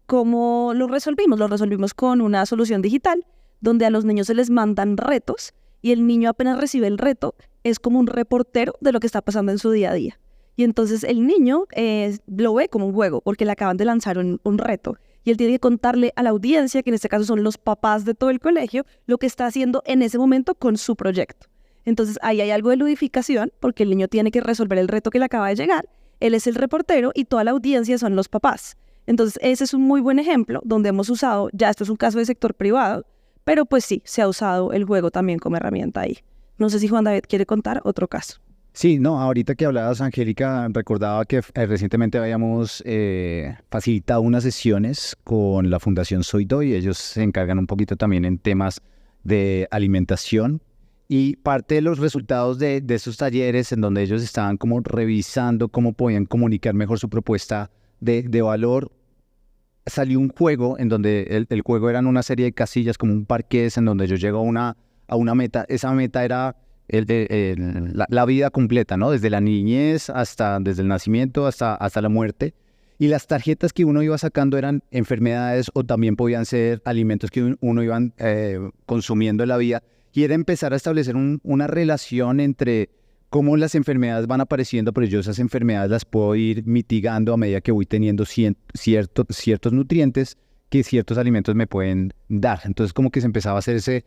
¿cómo lo resolvimos? Lo resolvimos con una solución digital donde a los niños se les mandan retos y el niño apenas recibe el reto es como un reportero de lo que está pasando en su día a día. Y entonces el niño lo ve como un juego porque le acaban de lanzar un reto y él tiene que contarle a la audiencia, que en este caso son los papás de todo el colegio, lo que está haciendo en ese momento con su proyecto. Entonces ahí hay algo de ludificación porque el niño tiene que resolver el reto que le acaba de llegar, él es el reportero y toda la audiencia son los papás. Entonces ese es un muy buen ejemplo donde hemos usado, ya esto es un caso de sector privado, pero pues sí, se ha usado el juego también como herramienta ahí. No sé si Juan David quiere contar otro caso. Sí, no, ahorita que hablabas, Angélica, recordaba que recientemente habíamos facilitado unas sesiones con la Fundación Soy Doy. Ellos se encargan un poquito también en temas de alimentación y parte de los resultados de esos talleres en donde ellos estaban como revisando cómo podían comunicar mejor su propuesta de valor, salió un juego en donde el juego eran una serie de casillas como un parqués en donde yo llego a una meta. Esa meta era la vida completa, ¿no? Desde la niñez desde el nacimiento hasta la muerte. Y las tarjetas que uno iba sacando eran enfermedades o también podían ser alimentos que uno iba consumiendo en la vida. Y era empezar a establecer una relación entre cómo las enfermedades van apareciendo, pero yo esas enfermedades las puedo ir mitigando a medida que voy teniendo ciertos nutrientes que ciertos alimentos me pueden dar. Entonces como que se empezaba a hacer ese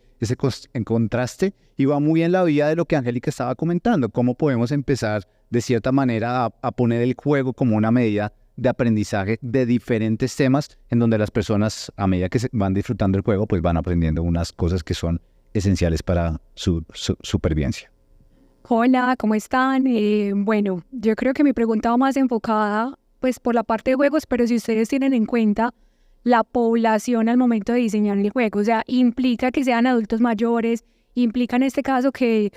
contraste y va muy en la vía de lo que Angélica estaba comentando, cómo podemos empezar de cierta manera a poner el juego como una medida de aprendizaje de diferentes temas en donde las personas a medida que van disfrutando el juego pues van aprendiendo unas cosas que son esenciales para su supervivencia. Hola, ¿cómo están? Bueno, yo creo que mi pregunta va más enfocada pues por la parte de juegos, pero si ustedes tienen en cuenta la población al momento de diseñar el juego, o sea, implica que sean adultos mayores, implica en este caso que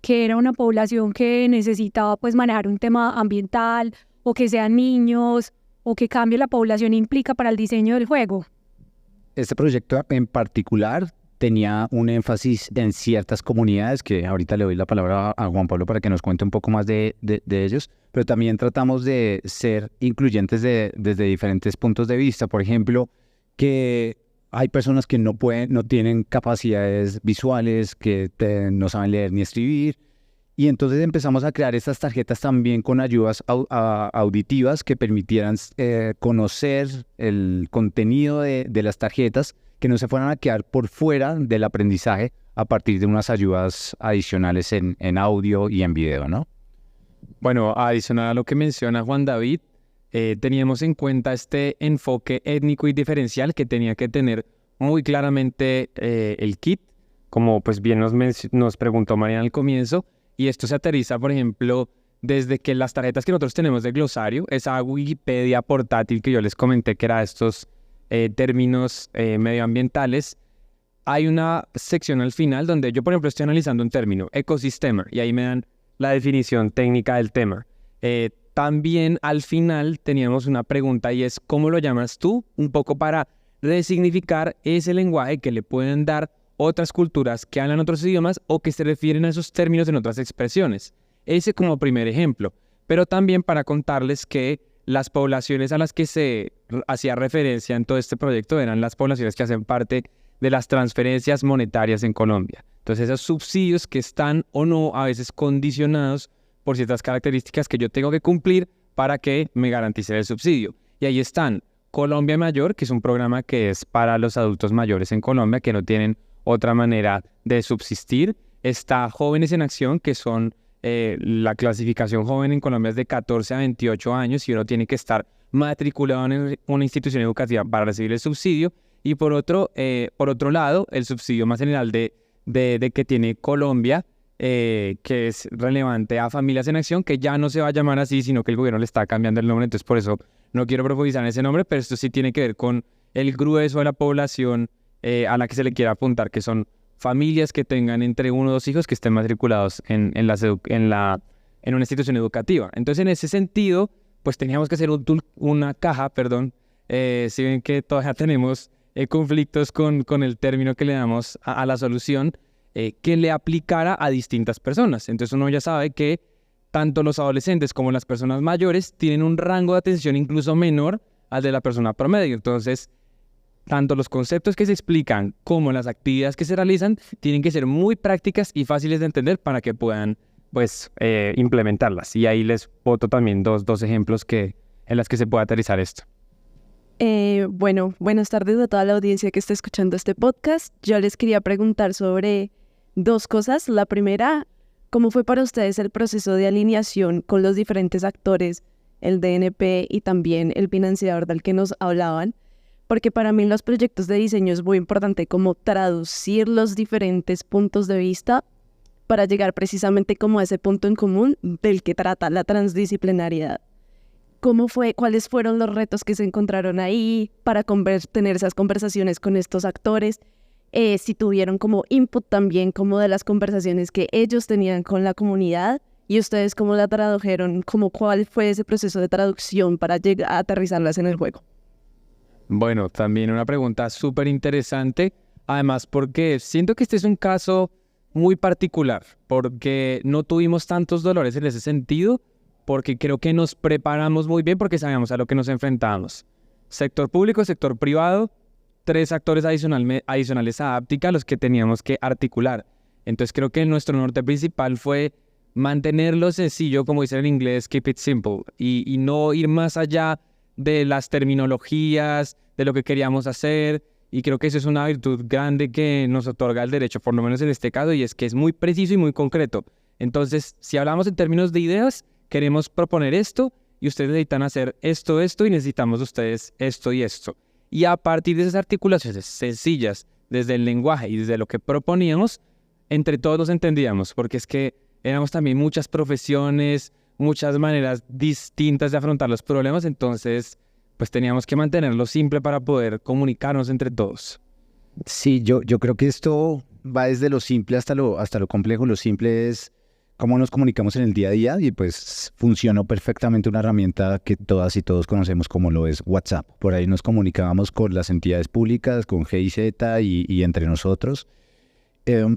era una población que necesitaba pues manejar un tema ambiental, o que sean niños, o que cambie la población implica para el diseño del juego. Este proyecto en particular tenía un énfasis en ciertas comunidades, que ahorita le doy la palabra a Juan Pablo para que nos cuente un poco más de ellos, pero también tratamos de ser incluyentes desde diferentes puntos de vista. Por ejemplo, que hay personas que no tienen capacidades visuales, que no saben leer ni escribir, y entonces empezamos a crear estas tarjetas también con ayudas auditivas que permitieran conocer el contenido de las tarjetas, que no se fueran a quedar por fuera del aprendizaje a partir de unas ayudas adicionales en audio y en video, ¿no? Bueno, adicional a lo que menciona Juan David, teníamos en cuenta este enfoque étnico y diferencial que tenía que tener muy claramente el kit, como pues bien nos preguntó Mariana al comienzo, y esto se aterriza, por ejemplo, desde que las tarjetas que nosotros tenemos de glosario, esa Wikipedia portátil que yo les comenté que era estos términos medioambientales, hay una sección al final donde yo, por ejemplo, estoy analizando un término, ecosistema, y ahí me dan la definición técnica del tema. También al final teníamos una pregunta y es, ¿cómo lo llamas tú? Un poco para resignificar ese lenguaje que le pueden dar otras culturas que hablan otros idiomas o que se refieren a esos términos en otras expresiones. Ese como primer ejemplo. Pero también para contarles que las poblaciones a las que se hacía referencia en todo este proyecto eran las poblaciones que hacen parte de las transferencias monetarias en Colombia. Entonces, esos subsidios que están o no a veces condicionados por ciertas características que yo tengo que cumplir para que me garantice el subsidio. Y ahí están Colombia Mayor, que es un programa que es para los adultos mayores en Colombia que no tienen otra manera de subsistir. Está Jóvenes en Acción, que son la clasificación joven en Colombia es de 14 a 28 años y uno tiene que estar matriculado en una institución educativa para recibir el subsidio. Y por otro lado, el subsidio más general de que tiene Colombia, que es relevante a Familias en Acción, que ya no se va a llamar así, sino que el gobierno le está cambiando el nombre. Entonces, por eso no quiero profundizar en ese nombre, pero esto sí tiene que ver con el grueso de la población a la que se le quiere apuntar, que son familias que tengan entre 1 o 2 hijos que estén matriculados en una institución educativa. Entonces, en ese sentido, pues teníamos que hacer una caja, si ven que todavía tenemos conflictos con el término que le damos a la solución, que le aplicara a distintas personas. Entonces uno ya sabe que tanto los adolescentes como las personas mayores tienen un rango de atención incluso menor al de la persona promedio. Entonces, tanto los conceptos que se explican como las actividades que se realizan tienen que ser muy prácticas y fáciles de entender para que puedan implementarlas. Y ahí les boto también dos ejemplos en las que se puede aterrizar esto. Bueno, buenas tardes a toda la audiencia que está escuchando este podcast. Yo les quería preguntar sobre 2 cosas. La primera, ¿cómo fue para ustedes el proceso de alineación con los diferentes actores, el DNP y también el financiador del que nos hablaban? Porque para mí en los proyectos de diseño es muy importante como traducir los diferentes puntos de vista para llegar precisamente como a ese punto en común del que trata la transdisciplinariedad. ¿Cómo fue? ¿Cuáles fueron los retos que se encontraron ahí para tener esas conversaciones con estos actores? Si tuvieron como input también como de las conversaciones que ellos tenían con la comunidad y ustedes cómo la tradujeron, como cuál fue ese proceso de traducción para llegar a aterrizarlas en el juego. Bueno, también una pregunta súper interesante, además porque siento que este es un caso muy particular, porque no tuvimos tantos dolores en ese sentido, porque creo que nos preparamos muy bien porque sabíamos a lo que nos enfrentamos. Sector público, sector privado, 3 actores adicionales a Áptica, los que teníamos que articular. Entonces creo que nuestro norte principal fue mantenerlo sencillo, como dice en inglés, keep it simple, y no ir más allá de las terminologías, de lo que queríamos hacer, y creo que eso es una virtud grande que nos otorga el derecho, por lo menos en este caso, y es que es muy preciso y muy concreto. Entonces, si hablamos en términos de ideas, queremos proponer esto, y ustedes necesitan hacer esto, y necesitamos ustedes esto y esto. Y a partir de esas articulaciones sencillas, desde el lenguaje y desde lo que proponíamos, entre todos nos entendíamos, porque es que éramos también muchas profesiones, muchas maneras distintas de afrontar los problemas, entonces pues teníamos que mantenerlo simple para poder comunicarnos entre todos. Sí, yo creo que esto va desde lo simple hasta lo complejo. Lo simple es cómo nos comunicamos en el día a día y pues funcionó perfectamente una herramienta que todas y todos conocemos como lo es WhatsApp. Por ahí nos comunicábamos con las entidades públicas, con GIZ y entre nosotros.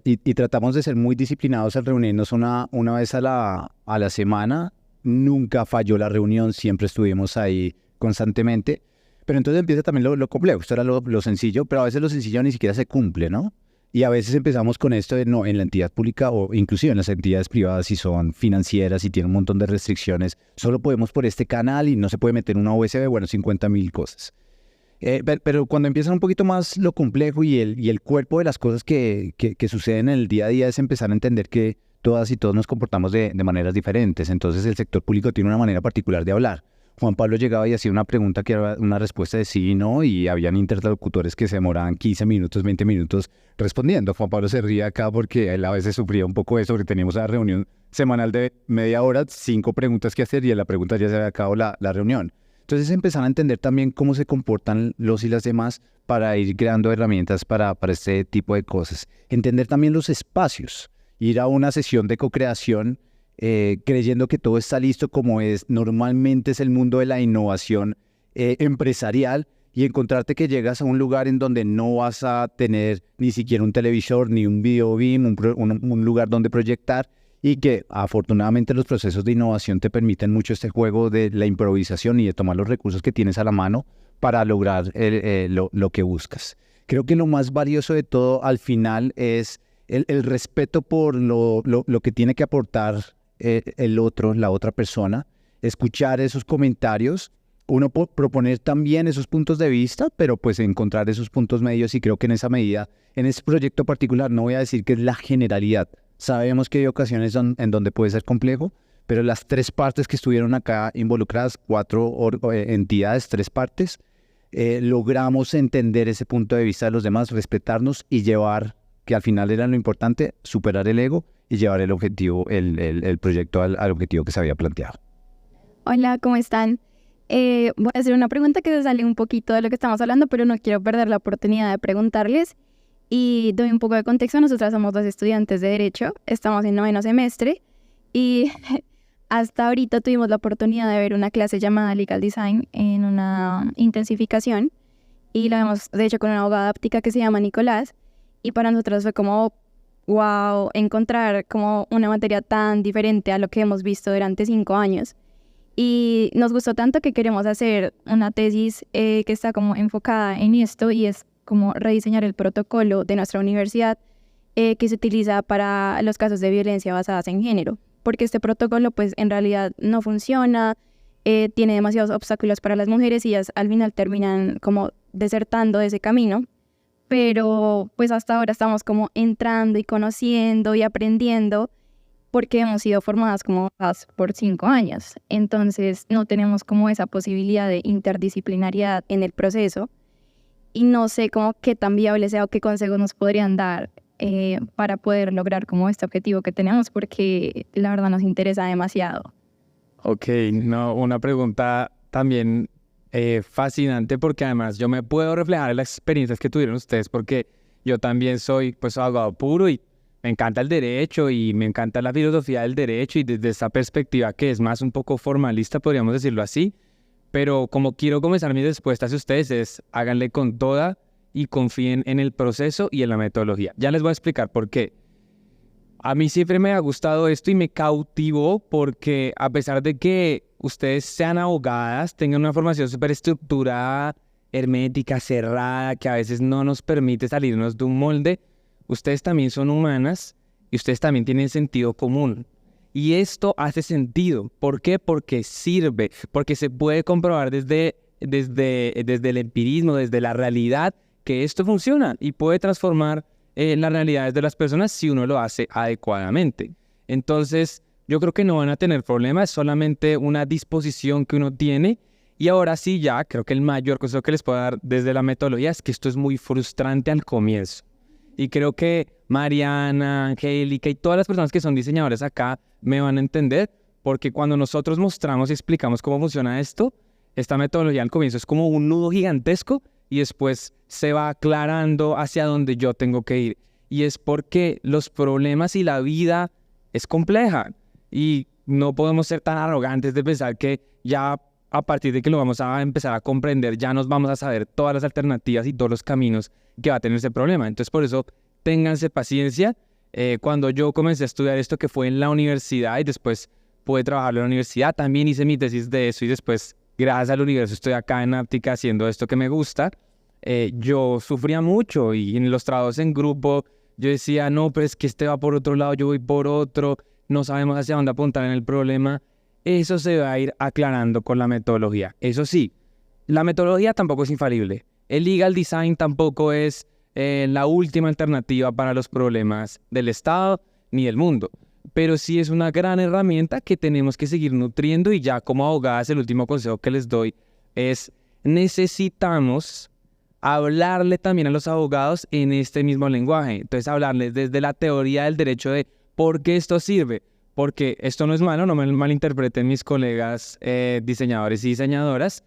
Y tratamos de ser muy disciplinados al reunirnos una vez a la semana. Nunca falló la reunión, siempre estuvimos ahí constantemente. Pero entonces empieza también lo complejo. Esto era lo sencillo, pero a veces lo sencillo ni siquiera se cumple, ¿no? Y a veces empezamos con esto de no, en la entidad pública o inclusive en las entidades privadas, si son financieras y tienen un montón de restricciones, solo podemos por este canal y no se puede meter una USB, bueno, 50.000 cosas. Pero cuando empieza un poquito más lo complejo y el cuerpo de las cosas que suceden en el día a día es empezar a entender que todas y todos nos comportamos de maneras diferentes. Entonces el sector público tiene una manera particular de hablar. Juan Pablo llegaba y hacía una pregunta que era una respuesta de sí y no, y habían interlocutores que se demoraban 15 minutos, 20 minutos respondiendo. Juan Pablo se ría acá porque él a veces sufría un poco eso, porque teníamos una reunión semanal de media hora, 5 preguntas que hacer y en la pregunta ya se había acabado la reunión. Entonces empezar a entender también cómo se comportan los y las demás para ir creando herramientas para este tipo de cosas. Entender también los espacios, ir a una sesión de co-creación creyendo que todo está listo como es. Normalmente es el mundo de la innovación empresarial y encontrarte que llegas a un lugar en donde no vas a tener ni siquiera un televisor, ni un video beam, un lugar donde proyectar, y que afortunadamente los procesos de innovación te permiten mucho este juego de la improvisación y de tomar los recursos que tienes a la mano para lograr lo que buscas. Creo que lo más valioso de todo al final es el respeto por lo que tiene que aportar el otro, la otra persona, escuchar esos comentarios, uno proponer también esos puntos de vista, pero pues encontrar esos puntos medios, y creo que en esa medida, en este proyecto particular, no voy a decir que es la generalidad. Sabemos que hay ocasiones en donde puede ser complejo, pero las 3 partes que estuvieron acá involucradas, 4 entidades, 3 partes, logramos entender ese punto de vista de los demás, respetarnos y llevar, que al final era lo importante, superar el ego y llevar el objetivo, el proyecto al objetivo que se había planteado. Hola, ¿cómo están? Voy a hacer una pregunta que se sale un poquito de lo que estamos hablando, pero no quiero perder la oportunidad de preguntarles. Y doy un poco de contexto. Nosotras somos 2 estudiantes de Derecho, estamos en 9º semestre y hasta ahorita tuvimos la oportunidad de ver una clase llamada Legal Design en una intensificación, y la vemos de hecho con una abogada áptica que se llama Nicolás, y para nosotros fue como wow, encontrar como una materia tan diferente a lo que hemos visto durante 5 años. Y nos gustó tanto que queremos hacer una tesis que está como enfocada en esto, y es como rediseñar el protocolo de nuestra universidad que se utiliza para los casos de violencia basadas en género, porque este protocolo pues en realidad no funciona, tiene demasiados obstáculos para las mujeres y ellas al final terminan como desertando de ese camino, pero pues hasta ahora estamos como entrando y conociendo y aprendiendo porque hemos sido formadas como por 5 años, entonces no tenemos como esa posibilidad de interdisciplinariedad en el proceso. Y no sé cómo qué tan viable sea o qué consejos nos podrían dar para poder lograr como este objetivo que tenemos, porque la verdad nos interesa demasiado. Ok, no, una pregunta también fascinante, porque además yo me puedo reflejar en las experiencias que tuvieron ustedes, porque yo también soy pues abogado puro y me encanta el derecho y me encanta la filosofía del derecho, y desde esa perspectiva que es más un poco formalista, podríamos decirlo así. Pero como quiero comenzar mis respuestas a ustedes es, háganle con toda y confíen en el proceso y en la metodología. Ya les voy a explicar por qué. A mí siempre me ha gustado esto y me cautivó porque a pesar de que ustedes sean abogadas, tengan una formación súper estructurada, hermética, cerrada, que a veces no nos permite salirnos de un molde, ustedes también son humanas y ustedes también tienen sentido común. Y esto hace sentido. ¿Por qué? Porque sirve, porque se puede comprobar desde el empirismo, desde la realidad, que esto funciona y puede transformar las realidades de las personas si uno lo hace adecuadamente. Entonces, yo creo que no van a tener problemas, es solamente una disposición que uno tiene. Y ahora sí, ya creo que el mayor consejo que les puedo dar desde la metodología es que esto es muy frustrante al comienzo. Y creo que Mariana, Angélica y todas las personas que son diseñadoras acá me van a entender, porque cuando nosotros mostramos y explicamos cómo funciona esto, esta metodología al comienzo es como un nudo gigantesco y después se va aclarando hacia donde yo tengo que ir. Y es porque los problemas y la vida es compleja y no podemos ser tan arrogantes de pensar que ya a partir de que lo vamos a empezar a comprender, ya nos vamos a saber todas las alternativas y todos los caminos que va a tener ese problema. Entonces, por eso, ténganse paciencia. Cuando yo comencé a estudiar esto, que fue en la universidad, y después pude trabajar en la universidad, también hice mi tesis de eso, y después, gracias al universo, estoy acá en Áptica haciendo esto que me gusta. Yo sufría mucho, y en los trabajos en grupo, yo decía, no, pero es que este va por otro lado, yo voy por otro, no sabemos hacia dónde apuntar en el problema. Eso se va a ir aclarando con la metodología. Eso sí, la metodología tampoco es infalible. El legal design tampoco es la última alternativa para los problemas del Estado ni del mundo. pero sí es una gran herramienta que tenemos que seguir nutriendo, y ya como abogadas el último consejo que les doy es: necesitamos hablarle también a los abogados en este mismo lenguaje. Entonces, hablarles desde la teoría del derecho de por qué esto sirve, porque esto no es malo, no me malinterpreten mis colegas diseñadores y diseñadoras,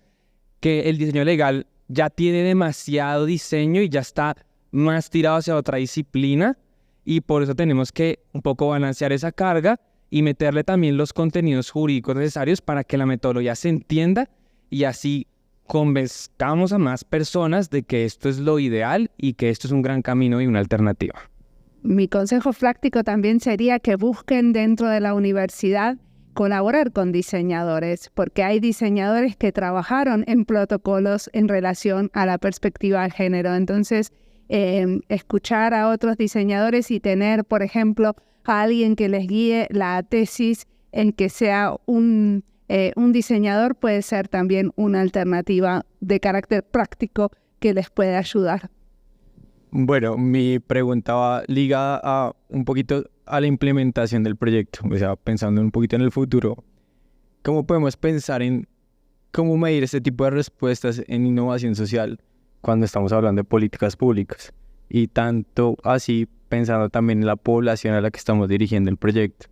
que el diseño legal ya tiene demasiado diseño y ya está más tirado hacia otra disciplina, y por eso tenemos que un poco balancear esa carga y meterle también los contenidos jurídicos necesarios para que la metodología se entienda, y así convenzcamos a más personas de que esto es lo ideal y que esto es un gran camino y una alternativa. Mi consejo práctico también sería que busquen dentro de la universidad colaborar con diseñadores, porque hay diseñadores que trabajaron en protocolos en relación a la perspectiva de género. Entonces, escuchar a otros diseñadores y tener, por ejemplo, a alguien que les guíe la tesis en que sea un diseñador puede ser también una alternativa de carácter práctico que les puede ayudar. Bueno, mi pregunta va ligada a un poquito a la implementación del proyecto, o sea, pensando un poquito en el futuro. ¿Cómo podemos pensar en cómo medir este tipo de respuestas en innovación social cuando estamos hablando de políticas públicas? Y tanto así pensando también en la población a la que estamos dirigiendo el proyecto,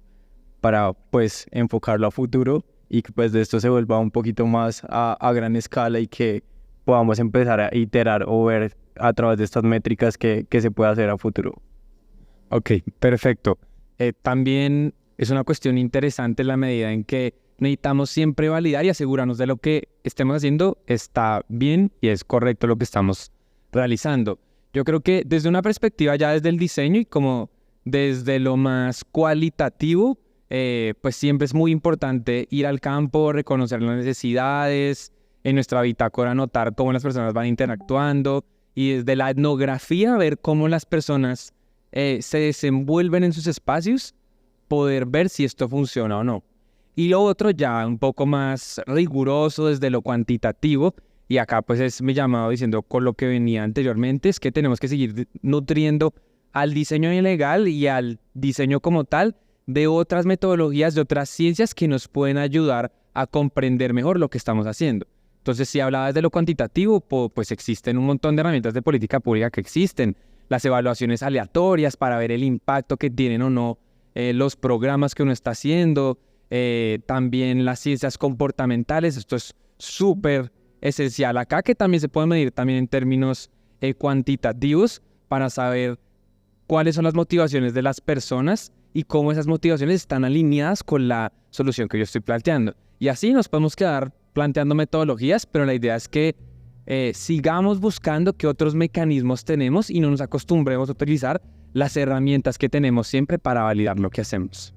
para pues enfocarlo a futuro y que pues de esto se vuelva un poquito más a gran escala, y que podamos empezar a iterar o ver a través de estas métricas que se puede hacer a futuro. Ok, perfecto. También es una cuestión interesante en la medida en que necesitamos siempre validar y asegurarnos de lo que estemos haciendo está bien y es correcto lo que estamos realizando. Yo creo que desde una perspectiva ya desde el diseño y como desde lo más cualitativo, pues siempre es muy importante ir al campo, reconocer las necesidades, en nuestra bitácora notar cómo las personas van interactuando, y desde la etnografía ver cómo las personas se desenvuelven en sus espacios, poder ver si esto funciona o no. Y lo otro ya un poco más riguroso desde lo cuantitativo, y acá pues es mi llamado diciendo con lo que venía anteriormente, es que tenemos que seguir nutriendo al diseño legal y al diseño como tal de otras metodologías, de otras ciencias que nos pueden ayudar a comprender mejor lo que estamos haciendo. Entonces, si hablabas de lo cuantitativo, pues existen un montón de herramientas de política pública que existen. Las evaluaciones aleatorias para ver el impacto que tienen o no los programas que uno está haciendo. También las ciencias comportamentales. Esto es súper esencial acá, que también se puede medir también en términos cuantitativos para saber cuáles son las motivaciones de las personas y cómo esas motivaciones están alineadas con la solución que yo estoy planteando. Y así nos podemos quedar planteando metodologías, pero la idea es que sigamos buscando qué otros mecanismos tenemos y no nos acostumbremos a utilizar las herramientas que tenemos siempre para validar lo que hacemos.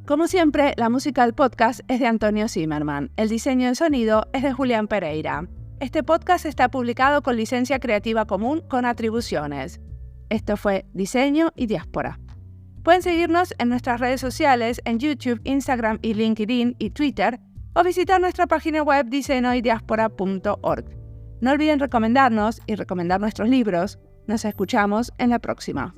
Como siempre, la música del podcast es de Antonio Zimmerman. El diseño de sonido es de Julián Pereira. Este podcast está publicado con licencia creativa común con atribuciones. Esto fue Diseño y Diáspora. Pueden seguirnos en nuestras redes sociales en YouTube, Instagram y LinkedIn y Twitter, o visitar nuestra página web diseñoydiaspora.org. No olviden recomendarnos y recomendar nuestros libros. Nos escuchamos en la próxima.